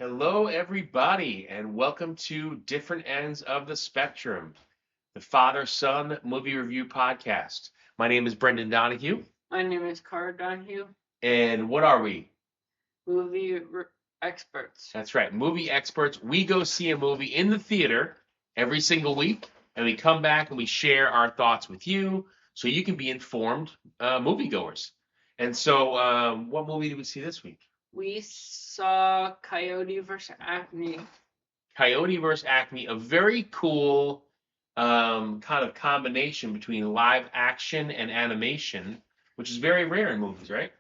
Hello, everybody, and welcome to Different Ends of the Spectrum, the Father Son Movie Review Podcast. My name is Brendan Donahue, My name is Cara Donahue, and what are we? movie experts. That's right, movie experts. We go see a movie in the theater every single week, and we come back and we share our thoughts with you so you can be informed moviegoers. And so, what movie did we see this week? We saw Coyote vs. Acme. Coyote vs. Acme, a very cool kind of combination between live action and animation, which is very rare in movies, right?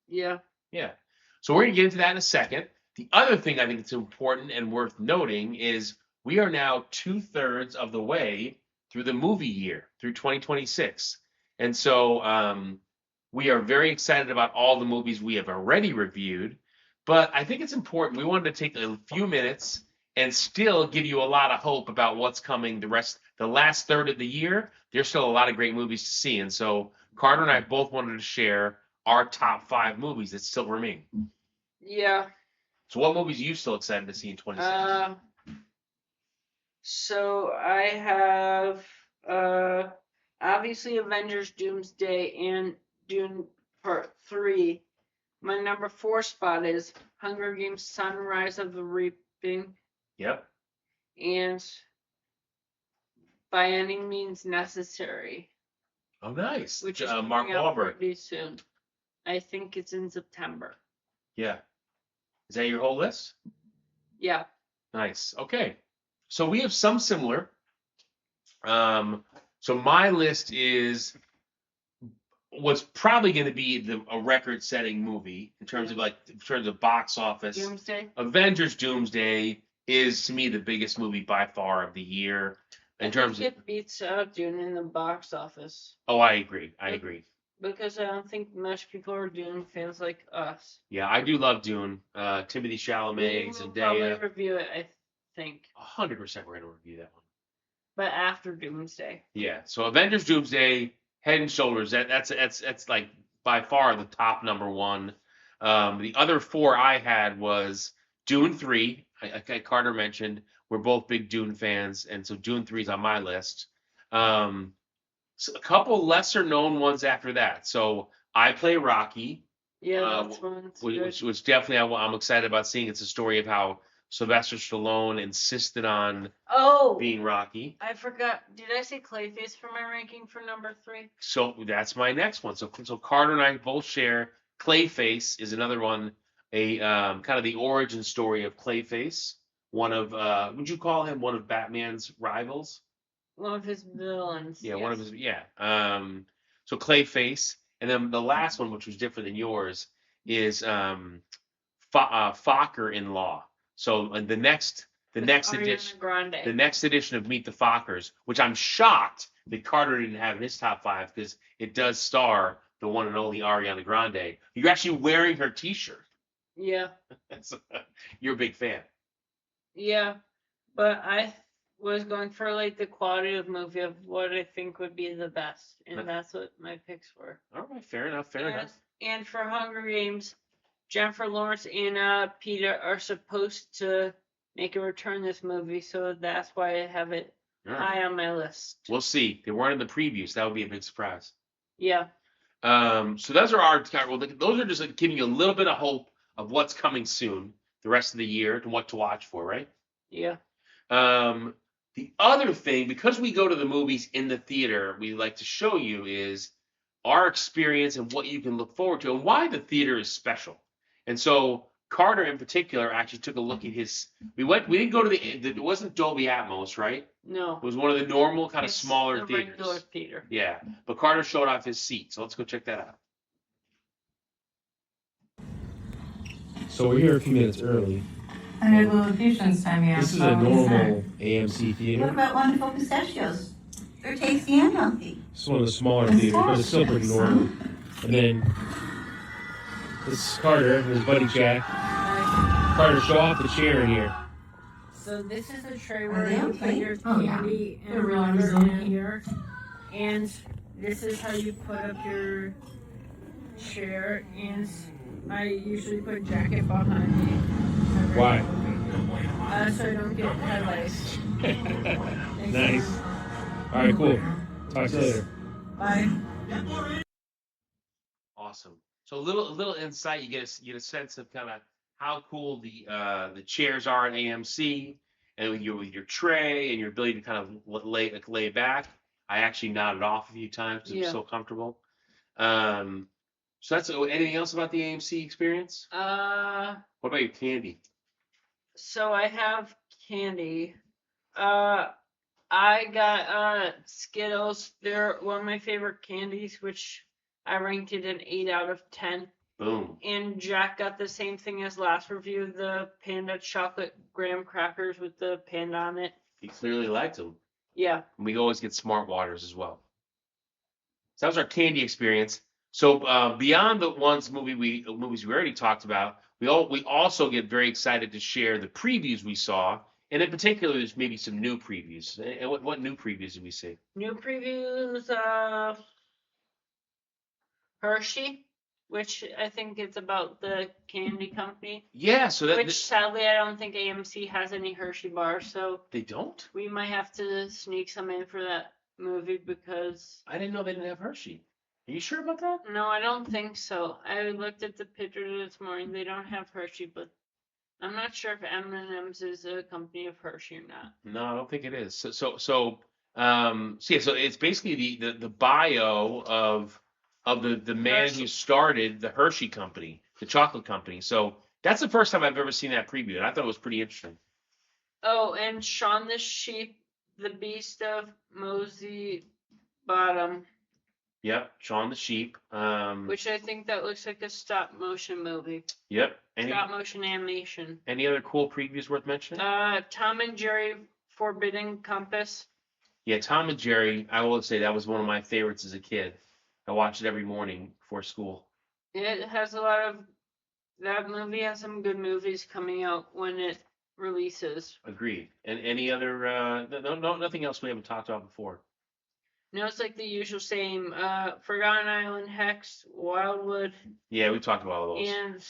Yeah. Yeah. So we're going to get into that in a second. The other thing I think it's important and worth noting is we are now 2/3 of the way through the movie year, through 2026. And so we are very excited about all the movies we have already reviewed. But I think it's important. We wanted to take a few minutes and still give you a lot of hope about what's coming the last third of the year. There's still a lot of great movies to see. And so Carter and I both wanted to share our top 5 movies that still remain. Yeah. So what movies are you still excited to see in 26? So I have obviously Avengers Doomsday and Dune Part 3. My number 4 spot is Hunger Games Sunrise of the Reaping. Yep. And By Any Means Necessary. Oh, nice. Which is Mark coming out Wahlberg. pretty soon. I think it's in September. Yeah. Is that your whole list? Yeah. Nice. Okay. So we have some similar. So my list is what's probably going to be a record-setting movie in terms of box office. Doomsday. Avengers Doomsday is to me the biggest movie by far of the year in terms of. It beats out Dune in the box office. Oh, I agree. Because I don't think most people are Dune fans like us. Yeah, I do love Dune. Timothée Chalamet, We'll Zendaya. probably review it, I think. 100% we're going to review that one. But after Doomsday. Yeah. So Avengers Doomsday, head and shoulders. That's like by far the top number one. The other 4 I had was Dune 3. Carter mentioned we're both big Dune fans, and so Dune 3 is on my list. So a couple lesser known ones after that. So I Play Rocky. Yeah, that's one. Which definitely I'm excited about seeing. It's a story of how Sylvester Stallone insisted on being Rocky. I forgot. Did I say Clayface for my ranking for number 3? So that's my next one. So Carter and I both share Clayface is another one, a kind of the origin story of Clayface. One of would you call him one of Batman's rivals? One of his villains. Yeah, yes. one of his so Clayface, and then the last one, which was different than yours, is Fokker in Law. So the next edition of Meet the Fockers, which I'm shocked that Carter didn't have in his top 5 because it does star the one and only Ariana Grande. You're actually wearing her T-shirt. Yeah. You're a big fan. Yeah, but I was going for like the quality of movie of what I think would be the best, and that's what my picks were. All right, fair enough. And for Hunger Games, Jennifer Lawrence and Peter are supposed to make a return this movie, so that's why I have it high on my list. We'll see. They weren't in the previews. That would be a big surprise. Yeah. So those are those are just like giving you a little bit of hope of what's coming soon, the rest of the year, and what to watch for, right? Yeah. The other thing, because we go to the movies in the theater, we like to show you is our experience and what you can look forward to and why the theater is special. And so Carter in particular actually took a look at his. We didn't go to it wasn't Dolby Atmos, right? No. It was one of the normal kind of smaller theaters. Regular theater. Yeah, but Carter showed off his seat, so let's go check that out. So we're here a few minutes early. I had a little fusions time, yeah. This is a normal AMC theater. What about wonderful pistachios? They're tasty and healthy. This is one of the smaller theaters, but it's still pretty normal. And then this is Carter and his buddy Jack. Carter, show off the chair in here. So this is a tray where you put your candy and water in here. And this is how you put up your chair. And I usually put a jacket behind me. Why? so I don't get headlights. Nice. All right, cool. Talk to you later. Bye. Awesome. So a little insight. You get a sense of kind of how cool the chairs are at AMC, and with your tray and your ability to kind of lay back. I actually nodded off a few times because it was Yeah. so comfortable. So that's anything else about the AMC experience? What about your candy? So I have candy. I got Skittles. They're one of my favorite candies, which I ranked it an 8 out of 10. Boom. And Jack got the same thing as last review, the panda chocolate graham crackers with the panda on it. He clearly liked them. Yeah. And we always get Smart Waters as well. So that was our candy experience. So beyond the movies we already talked about, we also get very excited to share the previews we saw, and in particular, there's maybe some new previews. And what new previews did we see? New previews, Hershey, which I think it's about the candy company. Yeah, so Which sadly I don't think AMC has any Hershey bars, so they don't. we might have to sneak some in for that movie because I didn't know they didn't have Hershey. Are you sure about that? no, I don't think so. I looked at the picture this morning. They don't have Hershey, but I'm not sure if M&M's is a company of Hershey or not. No, I don't think it is. So it's basically the bio of the man who started the Hershey company, the chocolate company. So that's the first time I've ever seen that preview, and I thought it was pretty interesting. Oh, and Shaun the Sheep, the Beast of Mosey Bottom. Yep, Shaun the Sheep. Which I think that looks like a stop motion movie. Yep. Stop motion animation. Any other cool previews worth mentioning? Tom and Jerry Forbidden Compass. Yeah, Tom and Jerry. I will say that was one of my favorites as a kid. I watched it every morning before school. It has that movie has some good movies coming out when it releases. Agreed. And any other? Nothing else we haven't talked about before. No, it's like the usual same. Forgotten Island, Hex, Wildwood. Yeah, we talked about all those. And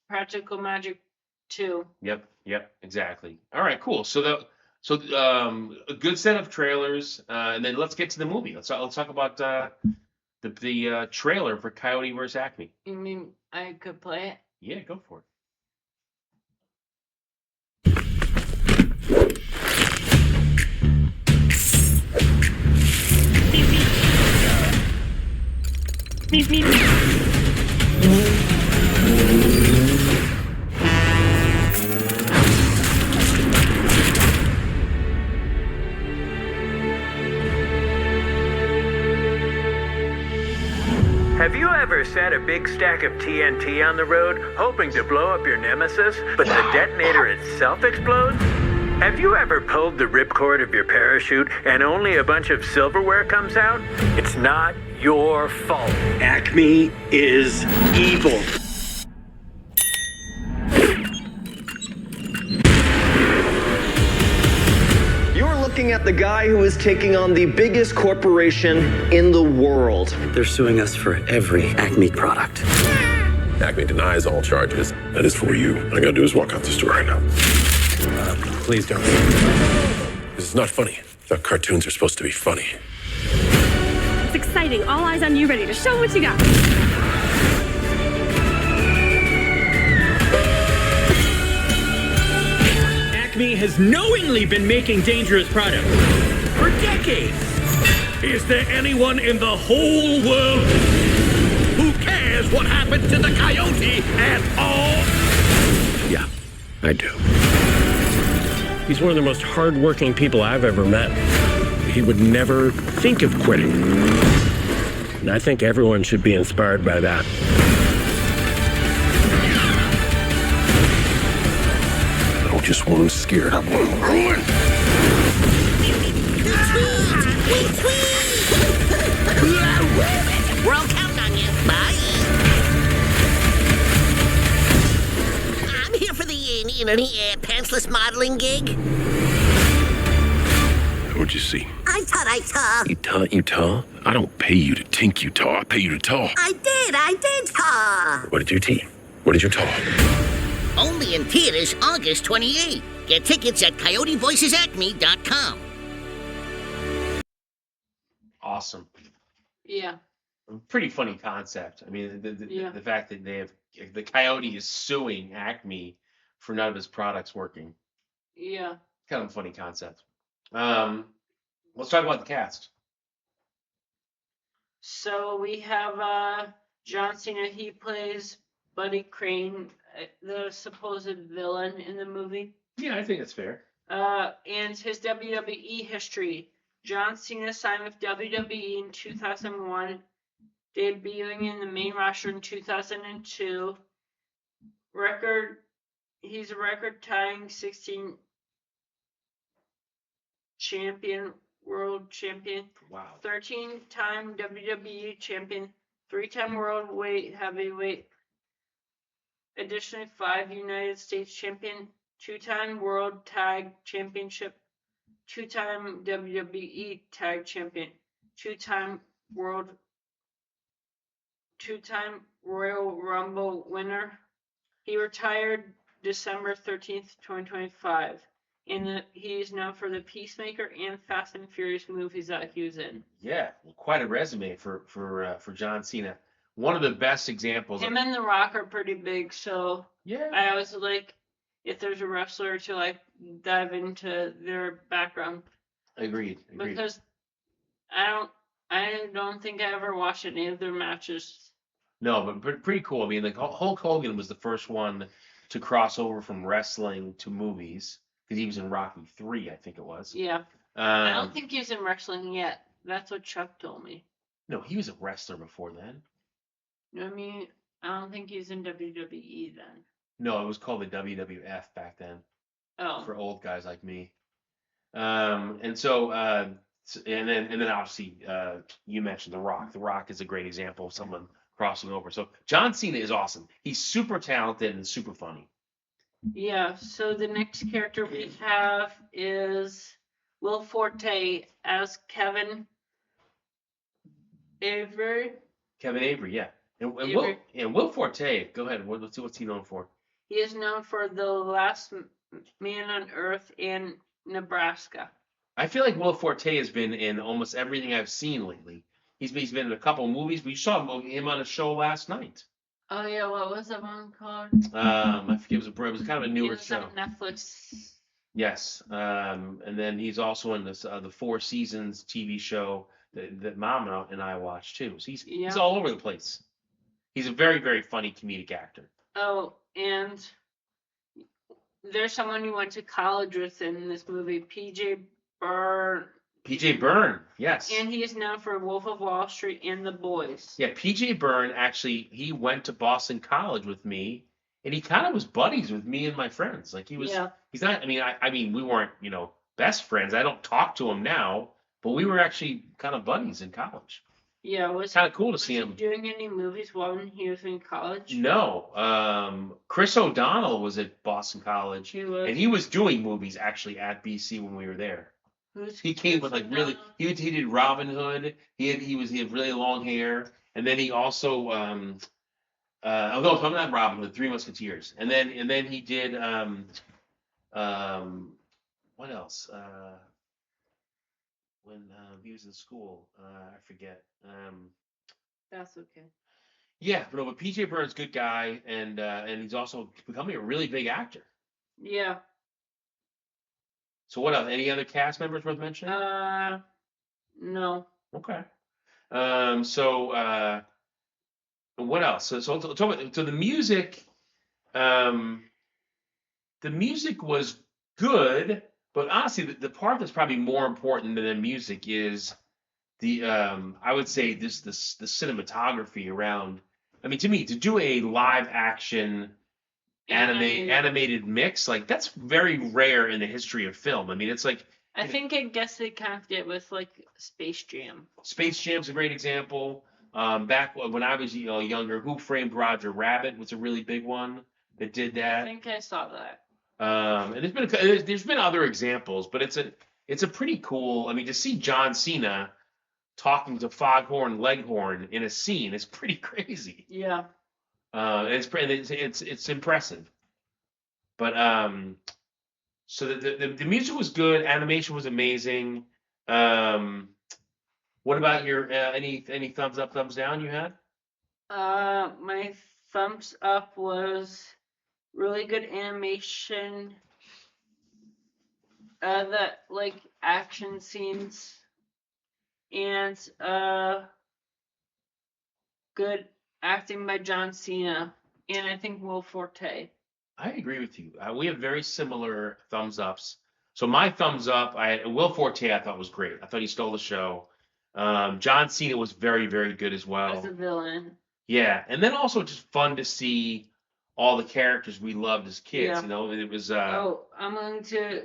Practical Magic 2. Yep, exactly. All right, cool. So a good set of trailers, and then let's get to the movie. Let's talk about the trailer for Coyote vs. Acme. You mean I could play it? Yeah, go for it. Have you ever set a big stack of TNT on the road, hoping to blow up your nemesis, but the detonator itself explodes? Have you ever pulled the ripcord of your parachute and only a bunch of silverware comes out? It's not your fault. Acme is evil. You're looking at the guy who is taking on the biggest corporation in the world. They're suing us for every Acme product. Acme denies all charges. That is for you. All I gotta do is walk out the store right now. Please don't. This is not funny. I thought cartoons are supposed to be funny. It's exciting. All eyes on you, ready to show what you got. Acme has knowingly been making dangerous products for decades. Is there anyone in the whole world who cares what happened to the Coyote at all? Yeah, I do. He's one of the most hardworking people I've ever met. He would never think of quitting. And I think everyone should be inspired by that. I don't just want him scared. I want him ruined. We're all counting on you. Bye. I'm here for the pantsless modeling gig. What'd you see? I taught. You taught? I don't pay you to think you taught. I pay you to talk. I did taught. What did you teach? What did you taught? Only in theaters August 28th. Get tickets at coyotevoicesacme.com. Awesome. Yeah. Pretty funny concept. I mean, the fact that the Coyote is suing Acme for none of his products working. Yeah. Kind of a funny concept. Let's talk about the cast. So we have John Cena. He plays Buddy Crane, the supposed villain in the movie. Yeah, I think that's fair. And his WWE history. John Cena signed with WWE in 2001, debuting in the main roster in 2002. He's a record-tying 16 champion, world champion. Wow. 13-time WWE champion, 3-time world heavyweight. Additionally, 5 United States champion, 2-time world tag championship, 2-time WWE tag champion, 2-time Royal Rumble winner. He retired December 13th, 2025. And he's known for the Peacemaker and Fast and Furious movies that he was in. Yeah, quite a resume for John Cena. One of the best examples. Him and The Rock are pretty big, so yeah, I always like if there's a wrestler to like dive into their background. Agreed. Because I don't think I ever watched any of their matches. No, but pretty cool. I mean, like Hulk Hogan was the first one to cross over from wrestling to movies because he was in Rocky 3, I think it was. Yeah. I don't think he's in wrestling yet. That's what Chuck told me. No, he was a wrestler before then. I mean, I don't think he's in WWE then. No, it was called the WWF back then. Oh. For old guys like me. And then obviously you mentioned The Rock. The Rock is a great example of someone crossing over. So John Cena is awesome. He's super talented and super funny. Yeah. So the next character we have is Will Forte as Kevin Avery. Kevin Avery, yeah. And Will Forte, go ahead. What's he known for? He is known for The Last Man on Earth and Nebraska. I feel like Will Forte has been in almost everything I've seen lately. He's been in a couple of movies. We saw him on a show last night. Oh yeah, what was that one called? I forget. It was kind of a newer show. On Netflix. Yes. And then he's also in this the Four Seasons TV show that Mom and I watched too. So he's all over the place. He's a very, very funny comedic actor. Oh, and there's someone you went to college with in this movie, PJ Byrne. PJ Byrne, yes. And he is known for Wolf of Wall Street and The Boys. Yeah, PJ Byrne actually he went to Boston College with me, and he kind of was buddies with me and my friends. Like he was. Yeah. He's not. I mean, we weren't best friends. I don't talk to him now, but we were actually kind of buddies in college. Yeah, was kind of cool to see him doing any movies while he was in college. No, Chris O'Donnell was at Boston College, and he was doing movies actually at BC when we were there. He came with like really. He did Robin Hood. He had really long hair, and then he also no, I'm not Robin Hood. Three Musketeers, and then he did what else? When he was in school, I forget. That's okay. Yeah, but PJ Byrne's a good guy, and he's also becoming a really big actor. Yeah. So what else? Any other cast members worth mentioning? No. Okay. So what else? So the music. The music was good, but honestly, the part that's probably more important than the music is the I would say the cinematography around. I mean, to me, to do a live action animated mix, like that's very rare in the history of film. I mean, it's like I guess they kind of did with like Space Jam. Space Jam's a great example. Back when I was younger, Who Framed Roger Rabbit was a really big one that did that. I think I saw that. And there's been other examples, but it's a pretty cool. I mean, to see John Cena talking to Foghorn Leghorn in a scene is pretty crazy. Yeah. It's impressive. But so the music was good, animation was amazing. What about your any thumbs up, thumbs down you had? My thumbs up was really good animation. That like action scenes and good acting by John Cena and I think Will Forte. I agree with you. We have very similar thumbs ups. So my thumbs up, Will Forte I thought was great. I thought he stole the show. John Cena was very, very good as well. As a villain. Yeah, and then also just fun to see all the characters we loved as kids. Yeah. You know, it was. I'm going to.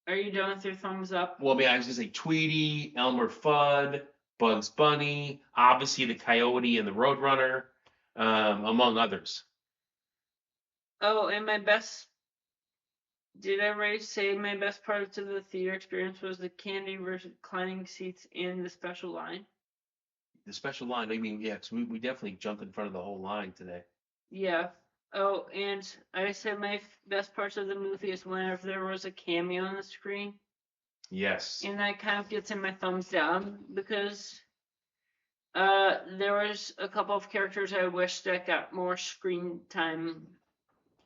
Are you done with your thumbs up? Well, I mean, I was gonna say Tweety, Elmer Fudd, Bugs Bunny, obviously the Coyote and the Roadrunner, among others. Oh, and my best. Did I already say my best part of the theater experience was the candy versus reclining seats and the special line? The special line. I mean, yeah, 'cause we definitely jumped in front of the whole line today. Yeah. Oh, and I said my best parts of the movie is whenever there was a cameo on the screen. Yes. And that kind of gets in my thumbs down because there was a couple of characters I wish that got more screen time.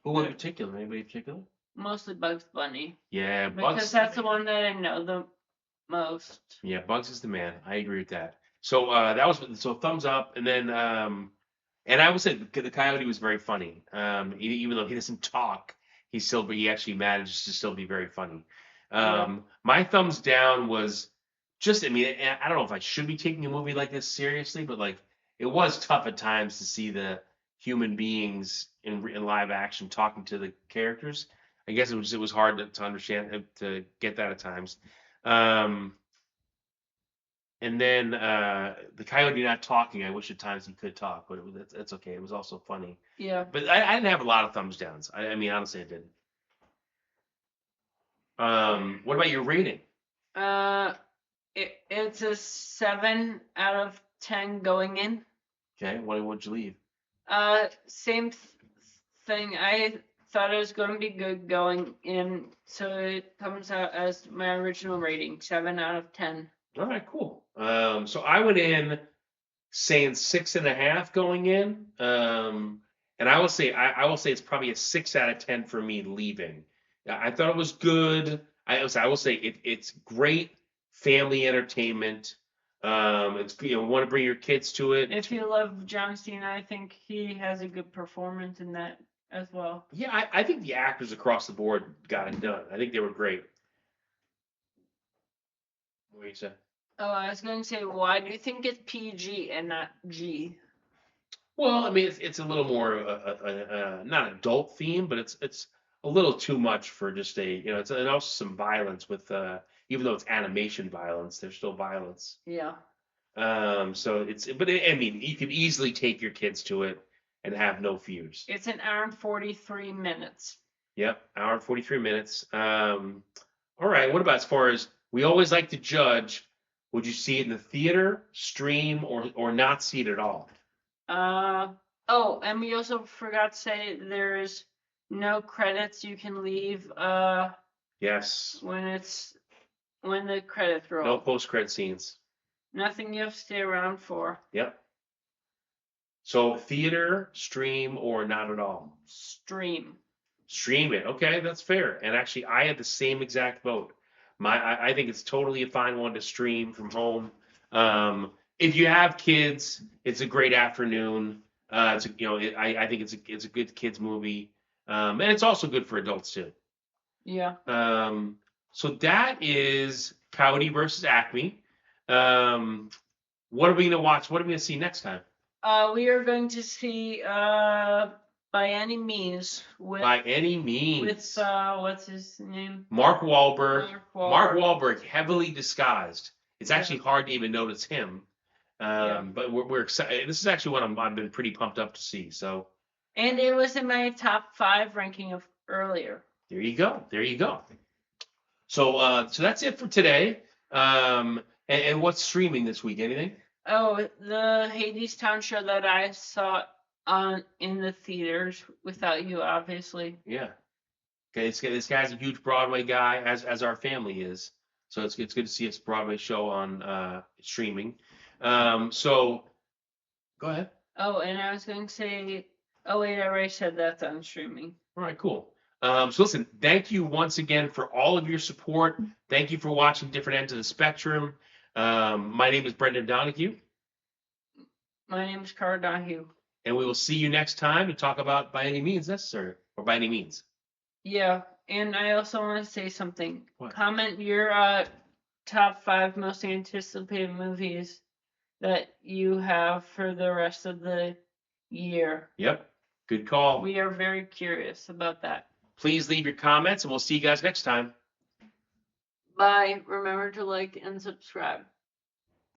Who in particular? Anybody in particular? Mostly Bugs Bunny. Yeah, Bugs. Because that's the one that I know the most. Yeah, Bugs is the man. I agree with that. So that was thumbs up, and then and I would say the Coyote was very funny. Even though he doesn't talk, he actually manages to still be very funny. My thumbs down was just, I mean, I don't know if I should be taking a movie like this seriously, but like it was tough at times to see the human beings in live action talking to the characters. I guess it was hard to understand, to get that at times. And then the Coyote not talking, I wish at times he could talk, but that's okay. It was also funny. Yeah. But I didn't have a lot of thumbs downs. I mean, honestly, I didn't. What about your rating? It's a 7 out of 10 going in. Okay, what'd you leave? Same thing. I thought it was going to be good going in, so it comes out as my original rating, 7 out of 10. All right, cool. So I went in saying 6.5 going in, and I will say it's probably a 6 out of 10 for me leaving. I thought it was good. I will say it's great family entertainment. It's, want to bring your kids to it. If you love John Cena, I think he has a good performance in that as well. Yeah, I think the actors across the board got it done. I think they were great. What do you say? Oh, I was going to say, why do you think it's PG and not G? Well, I mean, it's a little more not adult theme, but it's a little too much for just it's and also some violence with even though it's animation violence, there's still violence. Yeah. I mean, you could easily take your kids to it and have no fears. It's an hour and 43 minutes. Yep, hour and 43 minutes. All right, what about as far as, we always like to judge, would you see it in the theater, stream, or not see it at all? Oh, and we also forgot to say there's no credits you can leave Yes. when the credits roll. No post-credit scenes. Nothing you have to stay around for. Yep. So theater, stream, or not at all? Stream. Stream it. Okay, that's fair. And actually, I had the same exact vote. I think it's totally a fine one to stream from home. If you have kids, it's a great afternoon. I think it's a good kids movie, and it's also good for adults too. Yeah. So that is Coyote versus Acme. What are we gonna watch? What are we gonna see next time? We are going to see By Any Means with what's his name? Mark Wahlberg. Mark Wahlberg, heavily disguised. It's actually hard to even notice him. But we're excited. This is actually one I've been pretty pumped up to see. So. And it was in my top 5 ranking of earlier. There you go. So that's it for today. And what's streaming this week? Anything? Oh, the Hades Town show that I saw in the theaters without you, obviously. Yeah. Okay, this guy's a huge Broadway guy, as our family is. So it's good to see its Broadway show on streaming. So go ahead. Oh, and I was going to say, oh wait, I already said that's on streaming. All right, cool. So listen, thank you once again for all of your support. Thank you for watching different ends of the spectrum. My name is Brendan Donahue. My name is Cara Donahue. And we will see you next time to talk about By Any Means Necessary, or By Any Means. Yeah, and I also want to say something. What? Comment your top 5 most anticipated movies that you have for the rest of the year. Yep, good call. We are very curious about that. Please leave your comments, and we'll see you guys next time. Bye. Remember to like and subscribe.